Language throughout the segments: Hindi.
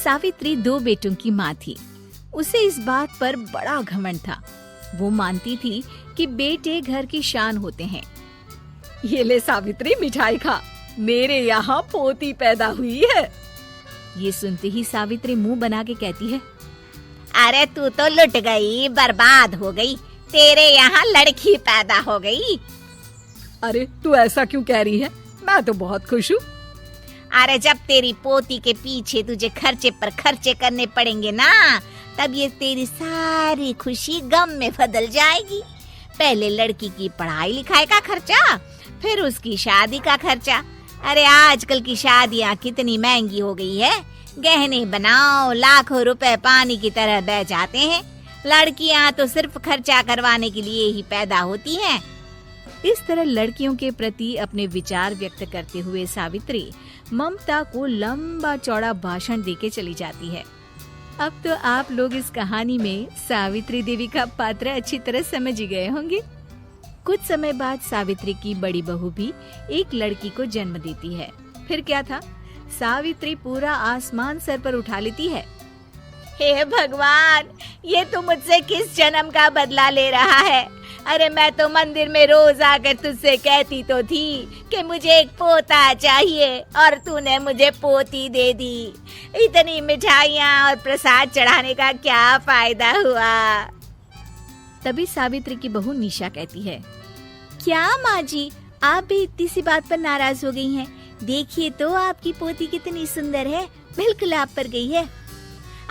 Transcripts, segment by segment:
सावित्री 2 बेटों की माँ थी। उसे इस बात पर बड़ा घमंड था। वो मानती थी कि बेटे घर की शान होते हैं। ये ले सावित्री, मिठाई खा, मेरे यहाँ पोती पैदा हुई है। ये सुनते ही सावित्री मुंह बना के कहती है, अरे तू तो लुट गई, बर्बाद हो गई, तेरे यहाँ लड़की पैदा हो गई। अरे तू ऐसा क्यों कह रही है? मैं तो बहुत खुश हूँ। अरे जब तेरी पोती के पीछे तुझे खर्चे पर खर्चे करने पड़ेंगे ना, तब ये तेरी सारी खुशी गम में बदल जाएगी। पहले लड़की की पढ़ाई लिखाई का खर्चा, फिर उसकी शादी का खर्चा। अरे आजकल की शादियाँ कितनी महंगी हो गई है। गहने बनाओ, लाखों रुपए पानी की तरह बह जाते हैं। लड़कियाँ तो सिर्फ खर्चा करवाने के लिए ही पैदा होती हैं। इस तरह लड़कियों के प्रति अपने विचार व्यक्त करते हुए सावित्री ममता को लंबा चौड़ा भाषण देके चली जाती है। अब तो आप लोग इस कहानी में सावित्री देवी का पात्र अच्छी तरह समझ ही गए होंगे। कुछ समय बाद सावित्री की बड़ी बहू भी एक लड़की को जन्म देती है। फिर क्या था, सावित्री पूरा आसमान सर पर उठा लेती है। हे भगवान, ये तू मुझसे किस जन्म का बदला ले रहा है? अरे मैं तो मंदिर में रोज आकर तुझसे कहती तो थी कि मुझे एक पोता चाहिए, और तूने मुझे पोती दे दी। इतनी मिठाइयाँ और प्रसाद चढ़ाने का क्या फायदा हुआ? तभी सावित्री की बहू निशा कहती है, क्या माँ जी, आप भी इतनी सी बात पर नाराज हो गई हैं? देखिए तो आपकी पोती कितनी सुंदर है, बिल्कुल आप पर गई है।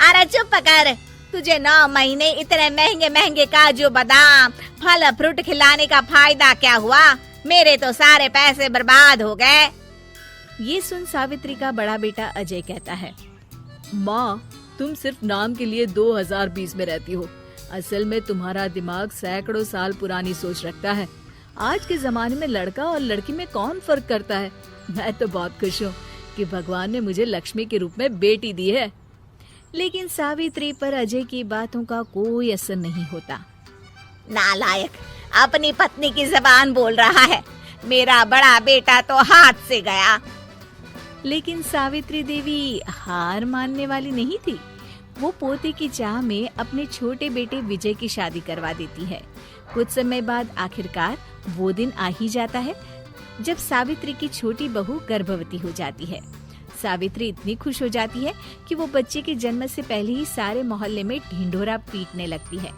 अरे चुप कर, तुझे 9 महीने इतने महंगे महंगे काजू बादाम फल फ्रूट खिलाने का फायदा क्या हुआ? मेरे तो सारे पैसे बर्बाद हो गए। ये सुन सावित्री का बड़ा बेटा अजय कहता है, माँ, तुम सिर्फ नाम के लिए 2020 में रहती हो। असल में तुम्हारा दिमाग सैकड़ों साल पुरानी सोच रखता है। आज के जमाने में लड़का और लड़की में कौन फर्क करता है? मैं तो बहुत खुश हूँ कि भगवान ने मुझे लक्ष्मी के रूप में बेटी दी है। लेकिन सावित्री पर अजय की बातों का कोई असर नहीं होता। नालायक, अपनी पत्नी की जबान बोल रहा है। मेरा बड़ा बेटा तो हाथ से गया। लेकिन सावित्री देवी हार मानने वाली नहीं थी। वो पोते की चाह में अपने छोटे बेटे विजय की शादी करवा देती है। कुछ समय बाद आखिरकार वो दिन आ ही जाता है जब सावित्री की छोटी बहू गर्भवती हो जाती है। सावित्री इतनी खुश हो जाती है कि वो बच्चे के जन्म से पहले ही सारे मोहल्ले में ढिंढोरा पीटने लगती है।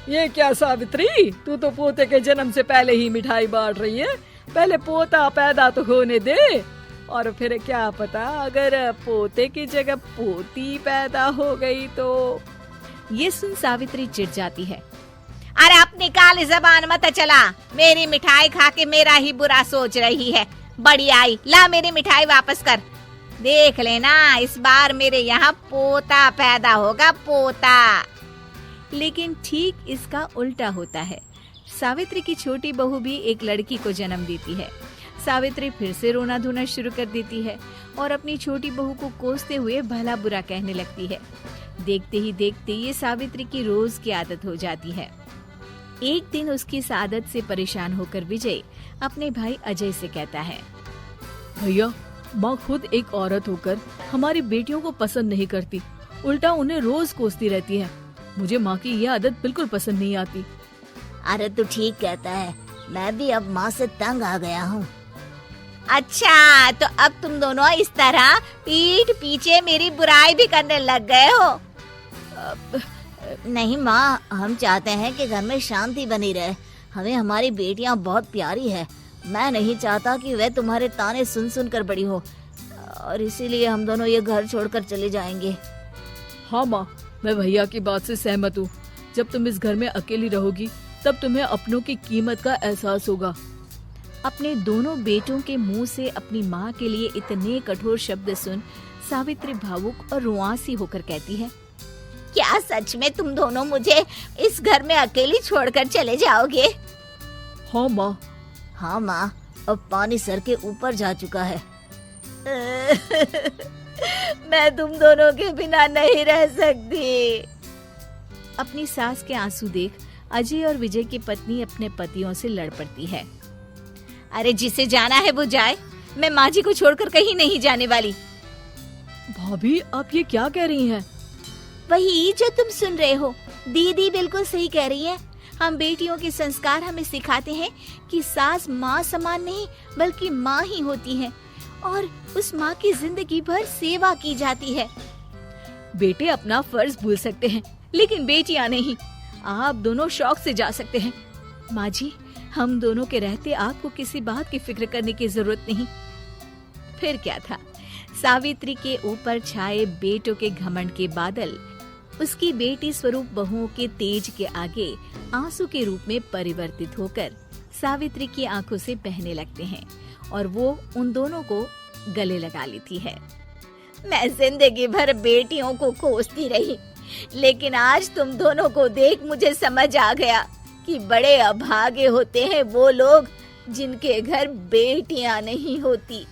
ये क्या सावित्री, तू तो पोते के जन्म से पहले ही मिठाई बांट रही है। पहले पोता पैदा तो होने दे, और फिर क्या पता अगर पोते की जगह पोती पैदा हो गई तो। ये सुन सावित्री चिढ़ जाती है। अरे अपनी काली जबान मत चला, मेरी मिठाई खा के मेरा ही बुरा सोच रही है। बड़ी आई, ला मेरी मिठाई वापस कर। देख लेना, इस बार मेरे यहाँ पोता पैदा होगा, पोता। लेकिन ठीक इसका उल्टा होता है। सावित्री की छोटी बहू भी एक लड़की को जन्म देती है। सावित्री फिर से रोना धोना शुरू कर देती है और अपनी छोटी बहू को कोसते हुए भला बुरा कहने लगती है। देखते ही देखते ये सावित्री की रोज की आदत हो जाती है। एक दिन उसकी इस आदत से परेशान होकर विजय अपने भाई अजय से कहता है, भैया, माँ खुद एक औरत होकर हमारी बेटियों को पसंद नहीं करती, उल्टा उन्हें रोज कोसती रहती है। मुझे माँ की यह आदत बिल्कुल पसंद नहीं आती। अरे तू ठीक कहता है, मैं भी अब माँ से तंग आ गया हूँ। अच्छा, तो अब तुम दोनों इस तरह पीठ पीछे मेरी बुराई भी करने लग गए हो? नहीं माँ, हम चाहते हैं कि घर में शांति बनी रहे। हमें हमारी बेटियाँ बहुत प्यारी है। मैं नहीं चाहता कि वे तुम्हारे ताने सुन सुन कर बड़ी हो, और इसीलिए हम दोनों ये घर छोड़कर चले जाएंगे। हाँ माँ, मैं भैया की बात से सहमत हूँ। जब तुम इस घर में अकेली रहोगी तब तुम्हें अपनों की कीमत का एहसास होगा। अपने दोनों बेटों के मुंह से अपनी माँ के लिए इतने कठोर शब्द सुन सावित्री भावुक और रुआंसी होकर कहती है, क्या सच में तुम दोनों मुझे इस घर में अकेली छोड़कर चले जाओगे? हाँ माँ। हाँ माँ, अब पानी सर के ऊपर जा चुका है। मैं तुम दोनों के बिना नहीं रह सकती। अपनी सास के आंसू देख अजय और विजय की पत्नी अपने पतियों से लड़ पड़ती है। अरे जिसे जाना है वो जाए, मैं माँ जी को छोड़कर कहीं नहीं जाने वाली। भाभी, आप ये क्या कह रही हैं? वही जो तुम सुन रहे हो, दीदी बिल्कुल सही कह रही है। हम बेटियों के संस्कार हमें सिखाते हैं कि सास माँ समान नहीं बल्कि माँ ही होती है और उस माँ की जिंदगी भर सेवा की जाती है। बेटे अपना फर्ज भूल सकते हैं, लेकिन बेटियां नहीं। आप दोनों शौक से जा सकते हैं। माँ जी, हम दोनों के रहते आपको किसी बात की फिक्र करने की जरूरत नहीं। फिर क्या था, सावित्री के ऊपर छाए बेटों के घमंड के बादल उसकी बेटी स्वरूप बहुओं के तेज के आगे आंसू के रूप में परिवर्तित होकर सावित्री की आंखों से बहने लगते हैं और वो उन दोनों को गले लगा लेती है। मैं जिंदगी भर बेटियों को कोसती रही, लेकिन आज तुम दोनों को देख मुझे समझ आ गया कि बड़े अभागे होते हैं वो लोग जिनके घर बेटियां नहीं होती।